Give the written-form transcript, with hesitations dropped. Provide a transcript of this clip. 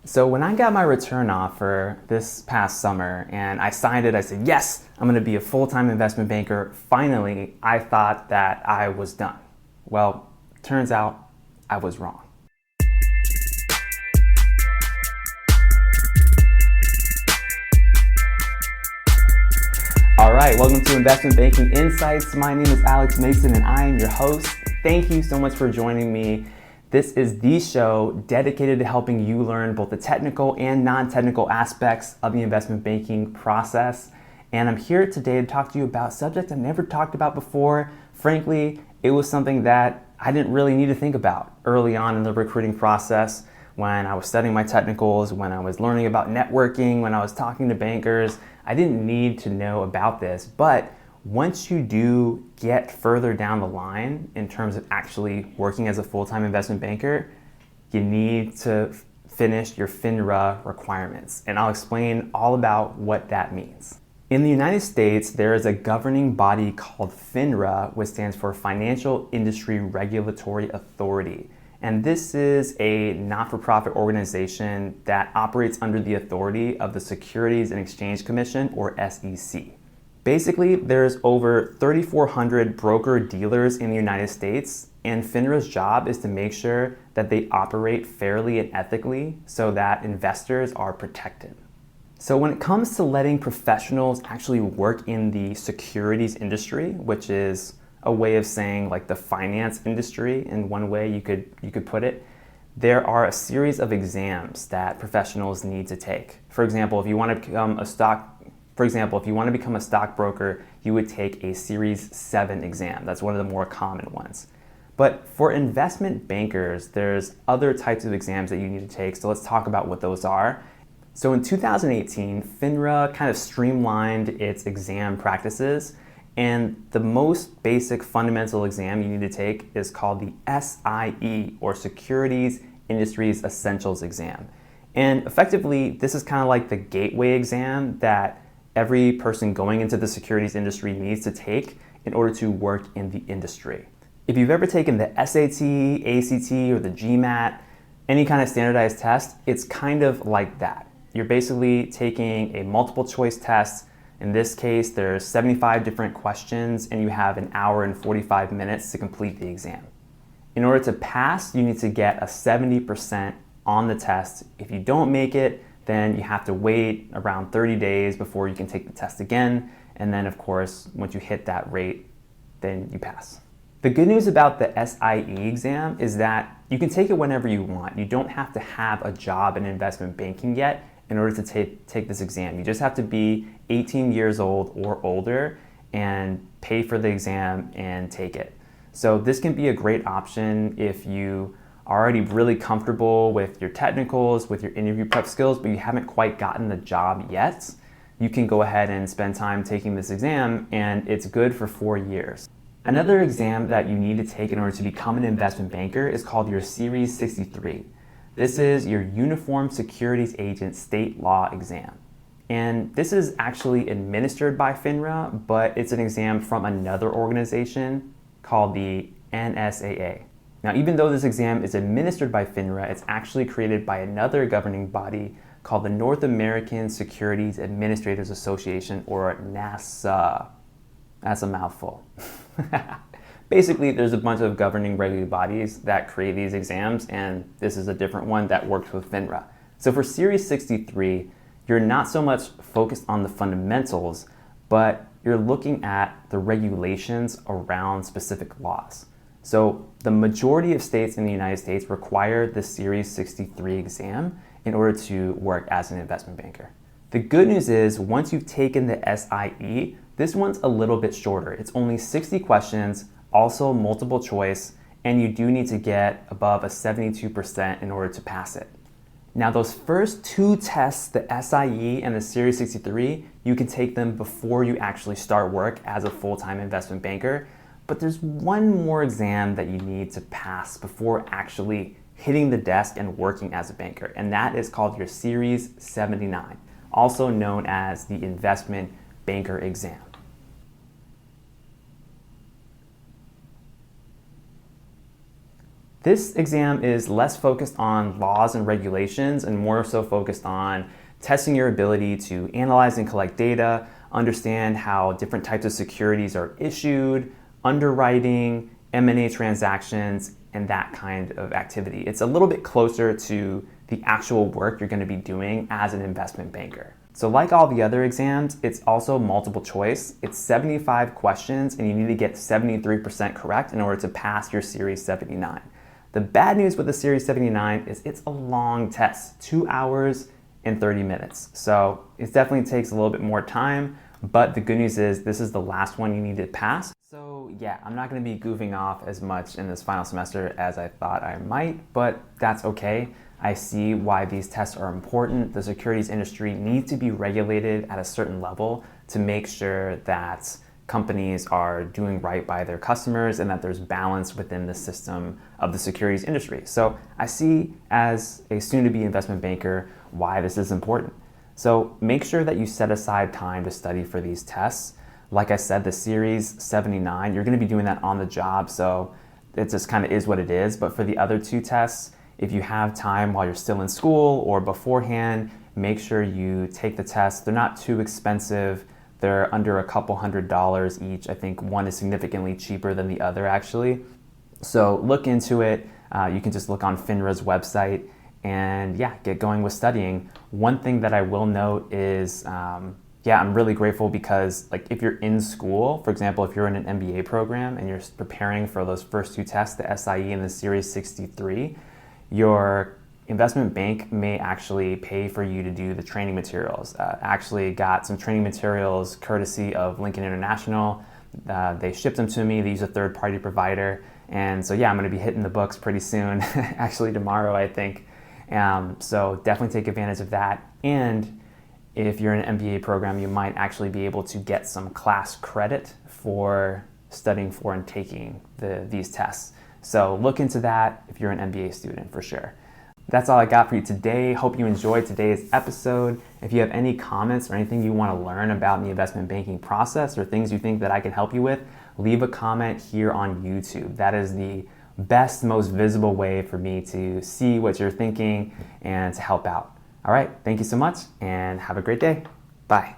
So when I got my return offer this past summer and I signed it, I said, yes, I'm gonna be a full-time investment banker. Finally, I thought that I was done. Well, turns out I was wrong. All right, welcome to Investment Banking Insights. My name is Alex Mason and I am your host. Thank you so much for joining me. This is the show dedicated to helping you learn both the technical and non-technical aspects of the investment banking process. And I'm here today to talk to you about a subject I've never talked about before. Frankly, it was something that I didn't really need to think about early on in the recruiting process when I was studying my technicals, when I was learning about networking, when I was talking to bankers. I didn't need to know about this, but once you do get further down the line in terms of actually working as a full-time investment banker, you need to finish your FINRA requirements. And I'll explain all about what that means. In the United States, there is a governing body called FINRA, which stands for Financial Industry Regulatory Authority. And this is a not-for-profit organization that operates under the authority of the Securities and Exchange Commission, or SEC. Basically, there's over 3,400 broker-dealers in the United States, and FINRA's job is to make sure that they operate fairly and ethically so that investors are protected. So when it comes to letting professionals actually work in the securities industry, which is a way of saying like the finance industry in one way you could put it, there are a series of exams that professionals need to take. For example, if you want to become a stockbroker, you would take a Series 7 exam. That's one of the more common ones. But for investment bankers, there's other types of exams that you need to take. So let's talk about what those are. So in 2018, FINRA kind of streamlined its exam practices. And the most basic fundamental exam you need to take is called the SIE, or Securities Industries Essentials exam. And effectively, this is kind of like the gateway exam that every person going into the securities industry needs to take in order to work in the industry. If you've ever taken the SAT, ACT, or the GMAT, any kind of standardized test, it's kind of like that. You're basically taking a multiple choice test. In this case, there's 75 different questions and you have an hour and 45 minutes to complete the exam. In order to pass, you need to get a 70% on the test. If you don't make it, then you have to wait around 30 days before you can take the test again. And then of course, once you hit that rate, then you pass. The good news about the SIE exam is that you can take it whenever you want. You don't have to have a job in investment banking yet in order to take this exam. You just have to be 18 years old or older and pay for the exam and take it. So this can be a great option if you are already really comfortable with your technicals, with your interview prep skills, but you haven't quite gotten the job yet. You can go ahead and spend time taking this exam, and it's good for 4 years. Another exam that you need to take in order to become an investment banker is called your Series 63. This is your Uniform Securities Agent State Law exam. And this is actually administered by FINRA, but it's an exam from another organization called the NSAA. Now, even though this exam is administered by FINRA, it's actually created by another governing body called the North American Securities Administrators Association, or NASA. That's a mouthful. Basically, there's a bunch of governing regulatory bodies that create these exams, and this is a different one that works with FINRA. So for Series 63, you're not so much focused on the fundamentals, but you're looking at the regulations around specific laws. So the majority of states in the United States require the Series 63 exam in order to work as an investment banker. The good news is once you've taken the SIE, this one's a little bit shorter. It's only 60 questions, also multiple choice, and you do need to get above a 72% in order to pass it. Now those first two tests, the SIE and the Series 63, you can take them before you actually start work as a full-time investment banker. But there's one more exam that you need to pass before actually hitting the desk and working as a banker, and that is called your Series 79, also known as the Investment Banker exam. This exam is less focused on laws and regulations and more so focused on testing your ability to analyze and collect data, understand how different types of securities are issued, underwriting, M&A transactions, and that kind of activity. It's a little bit closer to the actual work you're going to be doing as an investment banker. So like all the other exams, it's also multiple choice. It's 75 questions and you need to get 73% correct in order to pass your Series 79. The bad news with the Series 79 is it's a long test, 2 hours and 30 minutes. So it definitely takes a little bit more time, but the good news is this is the last one you need to pass. So yeah, I'm not going to be goofing off as much in this final semester as I thought I might, but that's okay. I see why these tests are important. The securities industry needs to be regulated at a certain level to make sure that companies are doing right by their customers and that there's balance within the system of the securities industry. So I see, as a soon-to-be investment banker, why this is important. So make sure that you set aside time to study for these tests. Like I said, the Series 79, you're going to be doing that on the job, so it just kind of is what it is. But for the other two tests, if you have time while you're still in school or beforehand, make sure you take the test. They're not too expensive. They're under a couple $100s each. I think one is significantly cheaper than the other, actually. So look into it. You can just look on FINRA's website and yeah, get going with studying. One thing that I will note is, I'm really grateful because like if you're in school, for example, if you're in an MBA program and you're preparing for those first two tests, the SIE and the Series 63, your investment bank may actually pay for you to do the training materials. Actually got some training materials courtesy of Lincoln International. They shipped them to me. They use a third-party provider. And so yeah, I'm going to be hitting the books pretty soon, actually tomorrow, I think. So definitely take advantage of that. And if you're in an MBA program, you might actually be able to get some class credit for studying for and taking these tests. So look into that if you're an MBA student for sure. That's all I got for you today. Hope you enjoyed today's episode. If you have any comments or anything you want to learn about the investment banking process or things you think that I can help you with, leave a comment here on YouTube. That is the best, most visible way for me to see what you're thinking and to help out. All right, thank you so much and have a great day. Bye.